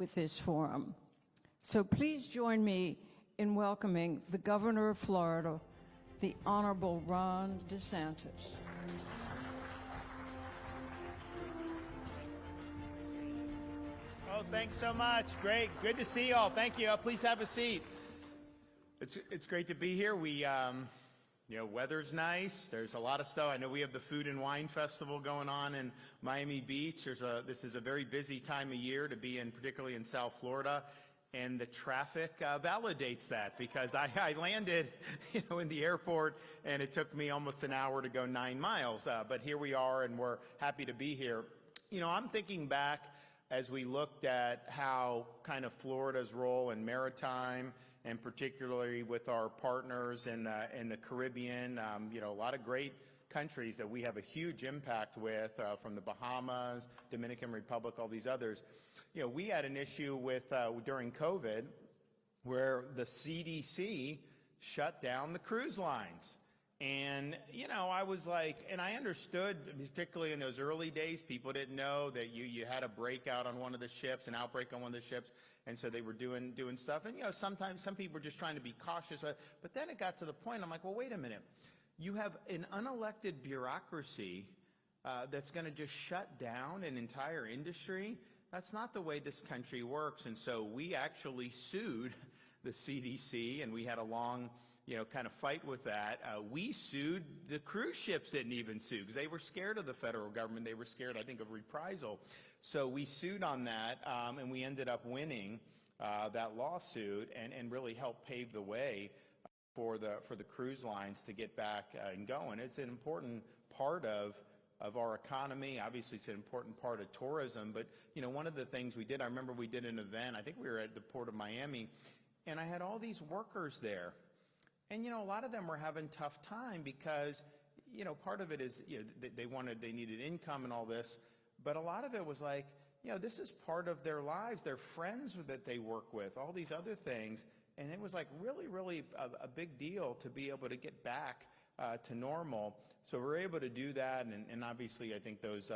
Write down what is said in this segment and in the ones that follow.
with this forum. So please join me in welcoming the Governor of Florida, the Honorable Ron DeSantis. Oh, thanks so much. Great. Good to see you all. Thank you. Please have a seat. It's great to be here. We, weather's nice. There's a lot of stuff. I know we have the Food and Wine Festival going on in Miami Beach. This is a very busy time of year to be in, particularly in South Florida. And the traffic validates that, because I landed, in the airport, and it took me almost an hour to go 9 miles. But here we are, and we're happy to be here. I'm thinking back as we looked at how kind of Florida's role in maritime, and particularly with our partners in the Caribbean, a lot of great countries that we have a huge impact with, from the Bahamas, Dominican Republic, all these others. We had an issue with during COVID where the CDC shut down the cruise lines. And, I was like, and I understood, particularly in those early days, people didn't know that you had a breakout on one of the ships, an outbreak on one of the ships, and so they were doing stuff. And, sometimes some people were just trying to be cautious. But then it got to the point, I'm like, well, wait a minute. You have an unelected bureaucracy that's going to just shut down an entire industry. That's not the way this country works. And so we actually sued the CDC, and we had a long kind of fight with that. We sued, the cruise ships didn't even sue because they were scared of the federal government. They were scared, I think, of reprisal. So we sued on that, and we ended up winning that lawsuit and really helped pave the way for the cruise lines to get back and going. It's an important part of our economy. Obviously, it's an important part of tourism. But, one of the things we did, I remember we did an event, I think we were at the Port of Miami, and I had all these workers there. And, a lot of them were having tough time because, part of it is, they needed income and all this. But a lot of it was like, this is part of their lives, their friends that they work with, all these other things. And it was like really, really a big deal to be able to get back to normal. So we're able to do that. And obviously, I think those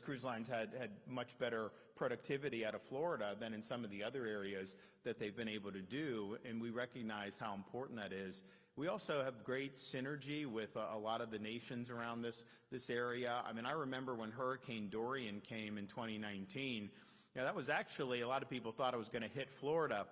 cruise lines had much better productivity out of Florida than in some of the other areas that they've been able to do, and we recognize how important that is. We also have great synergy with a lot of the nations around this area. I mean, I remember when Hurricane Dorian came in 2019, that was actually, a lot of people thought it was going to hit Florida.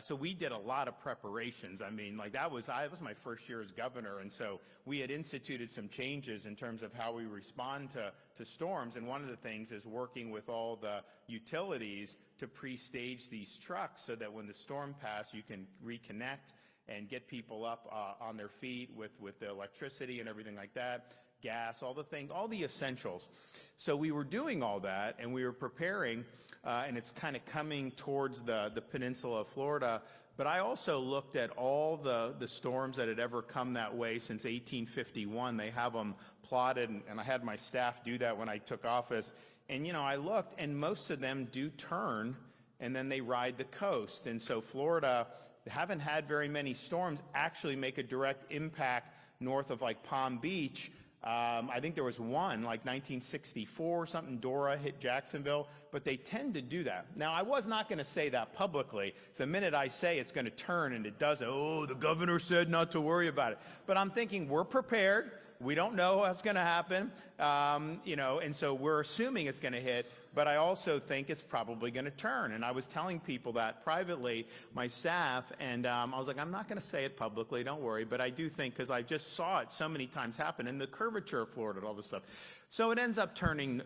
So we did a lot of preparations. I mean, like that was my first year as governor, and so we had instituted some changes in terms of how we respond to storms. And one of the things is working with all the utilities to pre-stage these trucks so that when the storm passes, you can reconnect and get people up on their feet with the electricity and everything like that, gas, all the things, all the essentials. So we were doing all that, and we were preparing, and it's kind of coming towards the peninsula of Florida. But I also looked at all the storms that had ever come that way since 1851. They have them plotted, and I had my staff do that when I took office. And, I looked, and most of them do turn, and then they ride the coast. And so Florida haven't had very many storms actually make a direct impact north of like Palm Beach. I think there was one, like 1964 or something, Dora hit Jacksonville, but they tend to do that. Now, I was not going to say that publicly. So the minute I say it's going to turn and it doesn't, oh, the governor said not to worry about it. But I'm thinking we're prepared. We don't know what's going to happen, and so we're assuming it's going to hit, but I also think it's probably going to turn. And I was telling people that privately, my staff, and I was like, I'm not going to say it publicly, don't worry, but I do think, because I just saw it so many times happen, and the curvature of Florida and all this stuff. So it ends up turning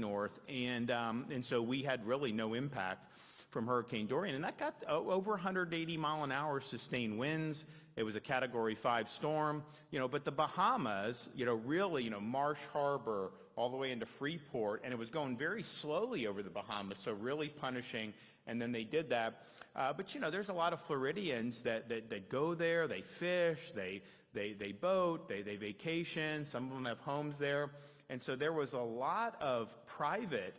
north, and so we had really no impact from Hurricane Dorian, and that got over 180 mile an hour sustained winds. It was a Category 5 storm, but the Bahamas, really, Marsh Harbor all the way into Freeport, and it was going very slowly over the Bahamas, so really punishing, and then they did that. But, there's a lot of Floridians that go there, they fish, they boat, they vacation, some of them have homes there, and so there was a lot of private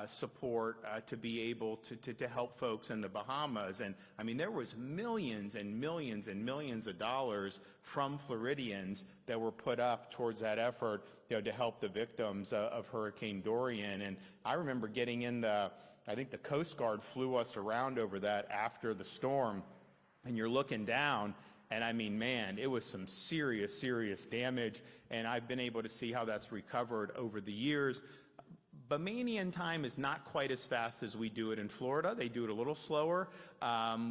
support to be able to help folks in the Bahamas. And I mean, there was millions and millions and millions of dollars from Floridians that were put up towards that effort, to help the victims of Hurricane Dorian. And I remember getting in the I think the Coast Guard flew us around over that after the storm, and you're looking down, and I mean, man, it was some serious, serious damage, and I've been able to see how that's recovered over the years. Bahmanian time is not quite as fast as we do it in Florida. They do it a little slower.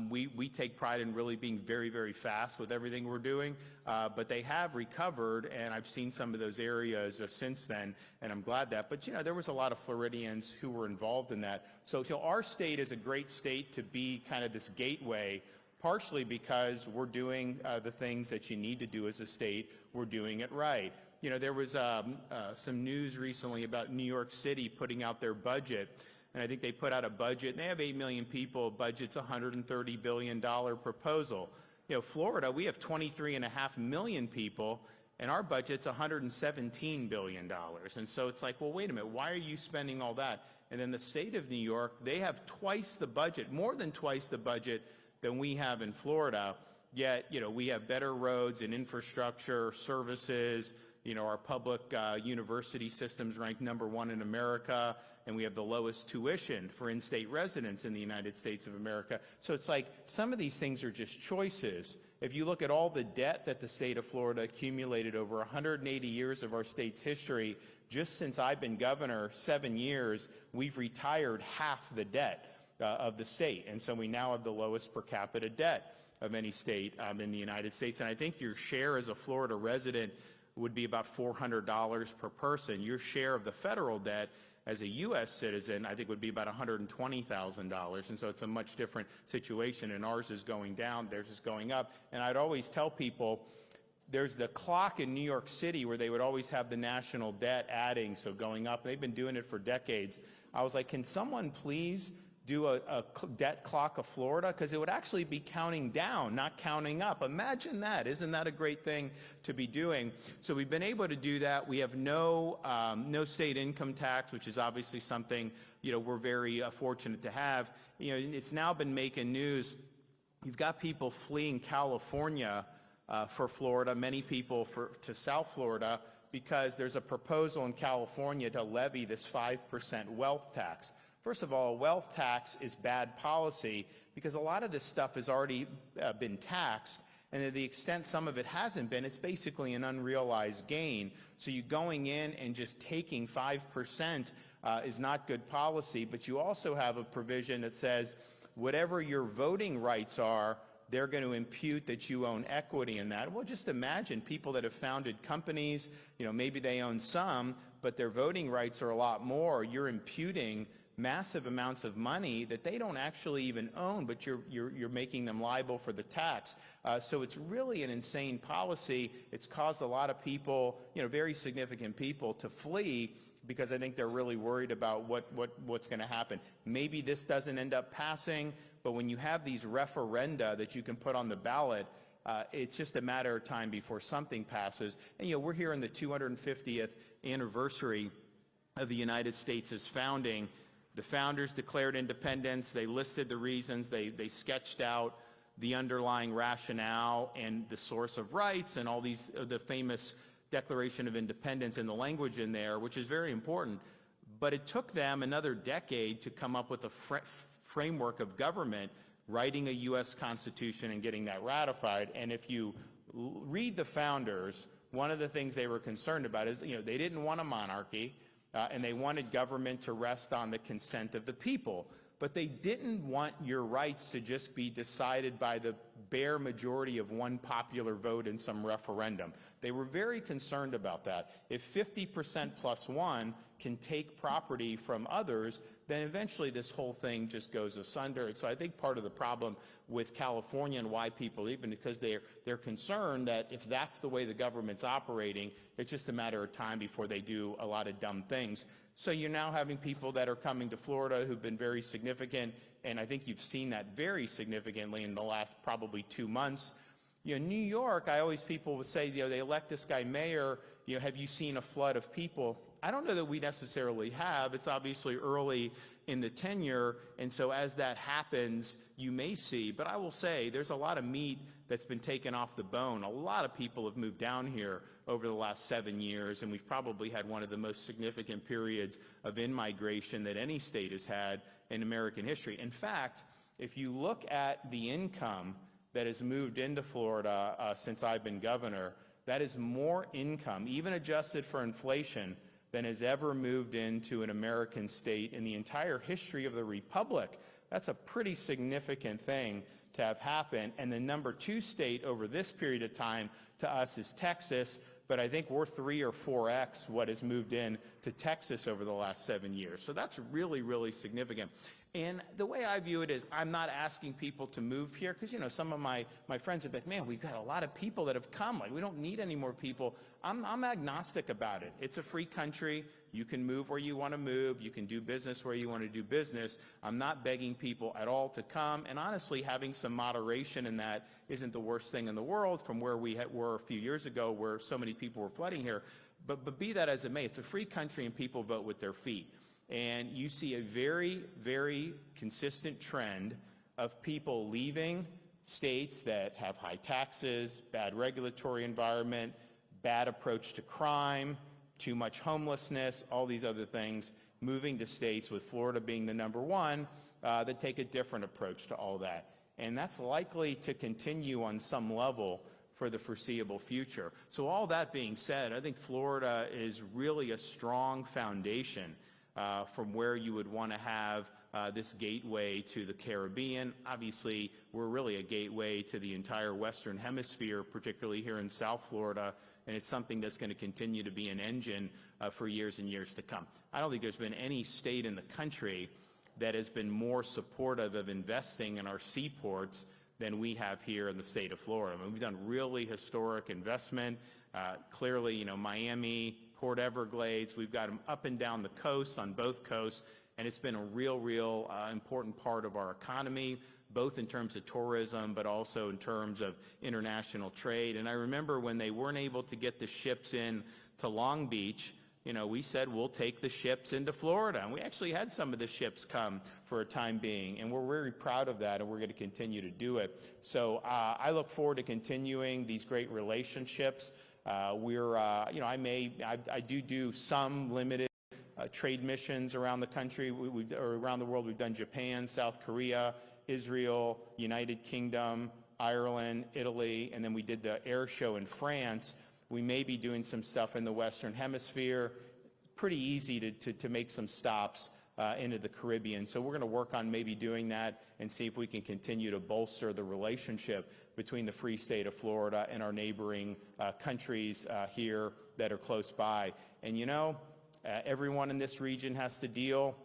We take pride in really being very, very fast with everything we're doing, but they have recovered, and I've seen some of those areas since then, and I'm glad that. But, you know, there was a lot of Floridians who were involved in that. So our state is a great state to be kind of this gateway, partially because we're doing the things that you need to do as a state. We're doing it right. You know, there was some news recently about New York City putting out their budget, and I think they put out a budget, and they have 8 million people, budget's $130 billion proposal. You know, Florida, we have 23.5 million people, and our budget's $117 billion. And so it's like, well, wait a minute, why are you spending all that? And then the state of New York, they have twice the budget, more than twice the budget than we have in Florida, yet, you know, we have better roads and infrastructure, services. You know, our public university system's ranked #1 in America, and we have the lowest tuition for in-state residents in the United States of America. So it's like some of these things are just choices. If you look at all the debt that the state of Florida accumulated over 180 years of our state's history, just since I've been governor, 7 years, we've retired half the debt of the state. And so we now have the lowest per capita debt of any state in the United States. And I think your share as a Florida resident would be about $400 per person. Your share of the federal debt as a U.S. citizen, I think, would be about $120,000. And so it's a much different situation, and ours is going down, theirs is going up. And I'd always tell people, there's the clock in New York City where they would always have the national debt adding, so going up. They've been doing it for decades. I was like, can someone please do a debt clock of Florida? Because it would actually be counting down, not counting up. Imagine that. Isn't that a great thing to be doing? So we've been able to do that. We have no state income tax, which is obviously something, you know, we're very fortunate to have. You know, it's now been making news. You've got people fleeing California for Florida, many people to South Florida, because there's a proposal in California to levy this 5% wealth tax. First of all, a wealth tax is bad policy because a lot of this stuff has already been taxed, and to the extent some of it hasn't been, it's basically an unrealized gain. So you going in and just taking 5% is not good policy, but you also have a provision that says whatever your voting rights are, they're going to impute that you own equity in that. Well, just imagine people that have founded companies, you know, maybe they own some, but their voting rights are a lot more. You're imputing massive amounts of money that they don't actually even own, but you're making them liable for the tax. So it's really an insane policy. It's caused a lot of people, you know, very significant people, to flee because I think they're really worried about what's going to happen. Maybe this doesn't end up passing, but when you have these referenda that you can put on the ballot, it's just a matter of time before something passes. And, you know, we're here in the 250th anniversary of the United States' founding. The founders declared independence. They listed the reasons. They sketched out the underlying rationale and the source of rights and all these, the famous Declaration of Independence and the language in there, which is very important. But it took them another decade to come up with a framework of government, writing a U.S. Constitution and getting that ratified. And if you read the founders, one of the things they were concerned about is, you know, they didn't want a monarchy. And they wanted government to rest on the consent of the people. But they didn't want your rights to just be decided by the bare majority of one popular vote in some referendum. They were very concerned about that. If 50% plus one can take property from others, then eventually this whole thing just goes asunder. And so I think part of the problem with California and why people leave, because they're concerned that if that's the way the government's operating, it's just a matter of time before they do a lot of dumb things. So you're now having people that are coming to Florida who've been very significant, and I think you've seen that very significantly in the last probably 2 months. You know, New York, people would say, you know, they elect this guy mayor, you know, have you seen a flood of people? I don't know that we necessarily have. It's obviously early in the tenure, and so as that happens, you may see. But I will say there's a lot of meat that's been taken off the bone. A lot of people have moved down here over the last 7 years, and we've probably had one of the most significant periods of in-migration that any state has had in American history. In fact, if you look at the income that has moved into Florida since I've been governor, that is more income, even adjusted for inflation, than has ever moved into an American state in the entire history of the Republic. That's a pretty significant thing to have happen. And the number 2 state over this period of time to us is Texas, but I think we're 3 or 4x what has moved in to Texas over the last 7 years. So that's really, really significant. And the way I view it is I'm not asking people to move here because, you know, some of my friends have been, man, we've got a lot of people that have come. Like, we don't need any more people. I'm agnostic about it. It's a free country. You can move where you want to move. You can do business where you want to do business. I'm not begging people at all to come. And honestly, having some moderation in that isn't the worst thing in the world from where we were a few years ago where so many people were flooding here. But be that as it may, it's a free country and people vote with their feet. And you see a very, very consistent trend of people leaving states that have high taxes, bad regulatory environment, bad approach to crime, too much homelessness, all these other things, moving to states, with Florida being the number 1, that take a different approach to all that. And that's likely to continue on some level for the foreseeable future. So all that being said, I think Florida is really a strong foundation from where you would want to have this gateway to the Caribbean. Obviously, we're really a gateway to the entire Western Hemisphere, particularly here in South Florida, and it's something that's going to continue to be an engine for years and years to come. I don't think there's been any state in the country that has been more supportive of investing in our seaports than we have here in the state of Florida. I mean, we've done really historic investment. Clearly, you know, Miami, Port Everglades, we've got them up and down the coast, on both coasts, and it's been a real important part of our economy, both in terms of tourism, but also in terms of international trade. And I remember when they weren't able to get the ships in to Long Beach, you know, we said, we'll take the ships into Florida. And we actually had some of the ships come for a time being, and we're very proud of that, and we're going to continue to do it. So I look forward to continuing these great relationships. You know, I do some limited trade missions around the country, or around the world. We've done Japan, South Korea, Israel, United Kingdom, Ireland, Italy, and then we did the air show in France. We may be doing some stuff in the Western Hemisphere. Pretty easy to make some stops into the Caribbean. So we're going to work on maybe doing that and see if we can continue to bolster the relationship between the free state of Florida and our neighboring countries here that are close by. And you know, everyone in this region has to deal.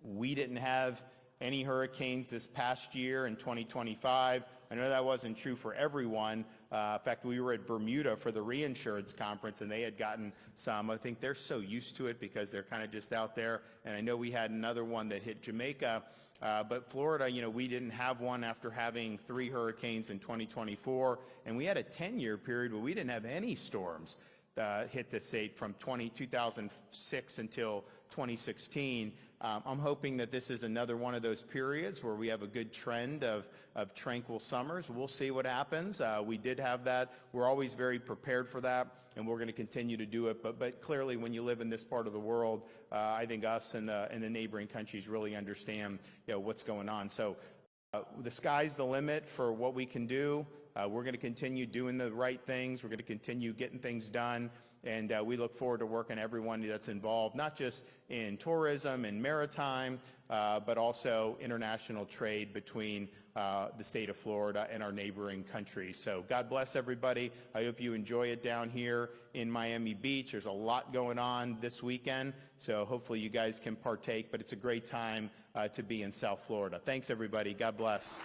We didn't have any hurricanes this past year in 2025. I know that wasn't true for everyone. In fact, we were at Bermuda for the reinsurance conference, and they had gotten some. I think they're so used to it because they're kind of just out there. And I know we had another one that hit Jamaica. But Florida, you know, we didn't have one after having 3 hurricanes in 2024. And we had a 10-year period where we didn't have any storms hit the state from 2006 until 2016. I'm hoping that this is another one of those periods where we have a good trend of tranquil summers. We'll see what happens. We did have that. We're always very prepared for that, and we're going to continue to do it. But clearly, when you live in this part of the world, I think us and the neighboring countries really understand, you know, what's going on. So the sky's the limit for what we can do. We're going to continue doing the right things. We're going to continue getting things done. And we look forward to working with everyone that's involved, not just in tourism and maritime, but also international trade between the state of Florida and our neighboring countries. So God bless everybody. I hope you enjoy it down here in Miami Beach. There's a lot going on this weekend, so hopefully you guys can partake. But it's a great time to be in South Florida. Thanks, everybody. God bless.